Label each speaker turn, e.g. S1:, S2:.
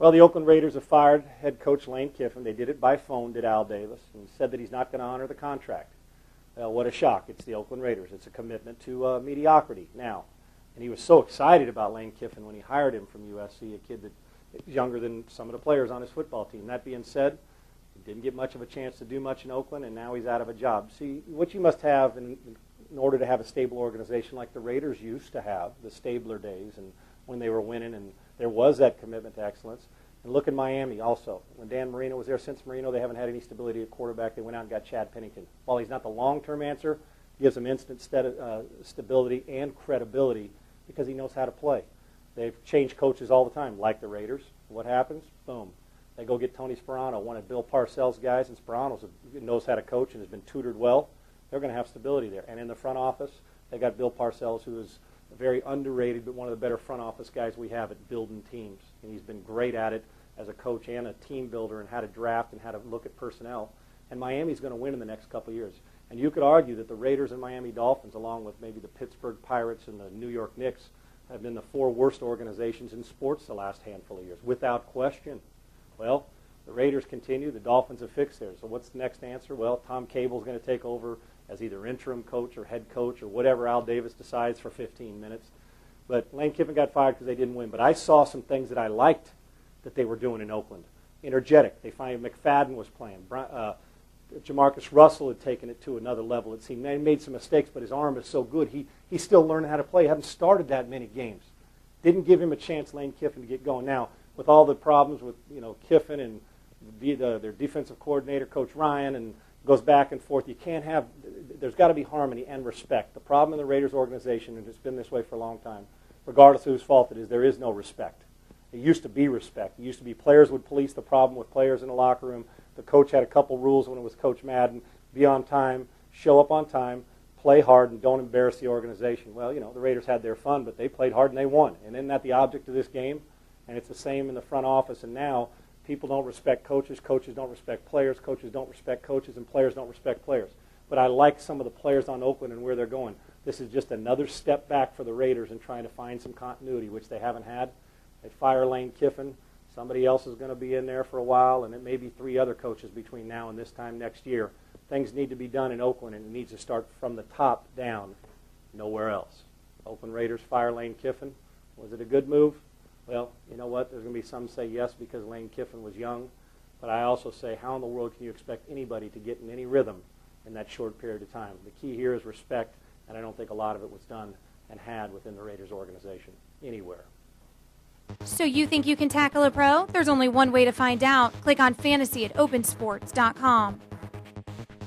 S1: Well, the Oakland Raiders have fired head coach Lane Kiffin. They did it by phone, did Al Davis, and said that he's not going to honor the contract. Well, what a shock. It's the Oakland Raiders. It's a commitment to mediocrity now. And he was so excited about Lane Kiffin when he hired him from USC, a kid that is younger than some of the players on his football team. That being said, he didn't get much of a chance to do much in Oakland, and now he's out of a job. See, what you must have in order to have a stable organization like the Raiders used to have, the Stabler days, and when they were winning, and there was that commitment to excellence. And look at Miami also. When Dan Marino was there, since Marino, they haven't had any stability at quarterback. They went out and got Chad Pennington. While he's not the long-term answer, he gives them instant stability and credibility because he knows how to play. They've changed coaches all the time, like the Raiders. What happens? Boom. They go get Tony Sperano, one of Bill Parcells' guys, and Sperano knows how to coach and has been tutored well. They're going to have stability there. And in the front office, they got Bill Parcells, who is very underrated, but one of the better front office guys we have at building teams. And he's been great at it as a coach and a team builder and how to draft and how to look at personnel. And Miami's going to win in the next couple of years. And you could argue that the Raiders and Miami Dolphins, along with maybe the Pittsburgh Pirates and the New York Knicks, have been the four worst organizations in sports the last handful of years, without question. Well, the Raiders continue. The Dolphins have fixed theirs. So what's the next answer? Well, Tom Cable's going to take over as either interim coach or head coach or whatever Al Davis decides for 15 minutes. But Lane Kiffin got fired because they didn't win. But I saw some things that I liked that they were doing in Oakland. Energetic. They find McFadden was playing. Jamarcus Russell had taken it to another level. It seemed he made some mistakes, but his arm is so good. He's still learning how to play. He hasn't started that many games. Didn't give him a chance, Lane Kiffin, to get going. Now, with all the problems with Kiffin and their defensive coordinator, Coach Ryan, and goes back and forth, you can't have. There's got to be harmony and respect. The problem in the Raiders organization, and it's been this way for a long time, regardless of whose fault it is, there is no respect. It used to be respect. It used to be players would police the problem with players in the locker room. The coach had a couple rules when it was Coach Madden: be on time, show up on time, play hard, and don't embarrass the organization. Well, the Raiders had their fun, but they played hard and they won. And isn't that the object of this game? And it's the same in the front office. And now people don't respect coaches. Coaches don't respect players. Coaches don't respect coaches, and players don't respect players. But I like some of the players on Oakland and where they're going. This is just another step back for the Raiders in trying to find some continuity, which they haven't had. They fire Lane Kiffin. Somebody else is going to be in there for a while, and it may be three other coaches between now and this time next year. Things need to be done in Oakland, and it needs to start from the top down, nowhere else. Oakland Raiders fire Lane Kiffin. Was it a good move? Well, you know what? There's going to be some say yes because Lane Kiffin was young, but I also say how in the world can you expect anybody to get in any rhythm in that short period of time? The key here is respect, and I don't think a lot of it was done and had within the Raiders organization anywhere.
S2: So you think you can tackle a pro? There's only one way to find out. Click on fantasy at opensports.com.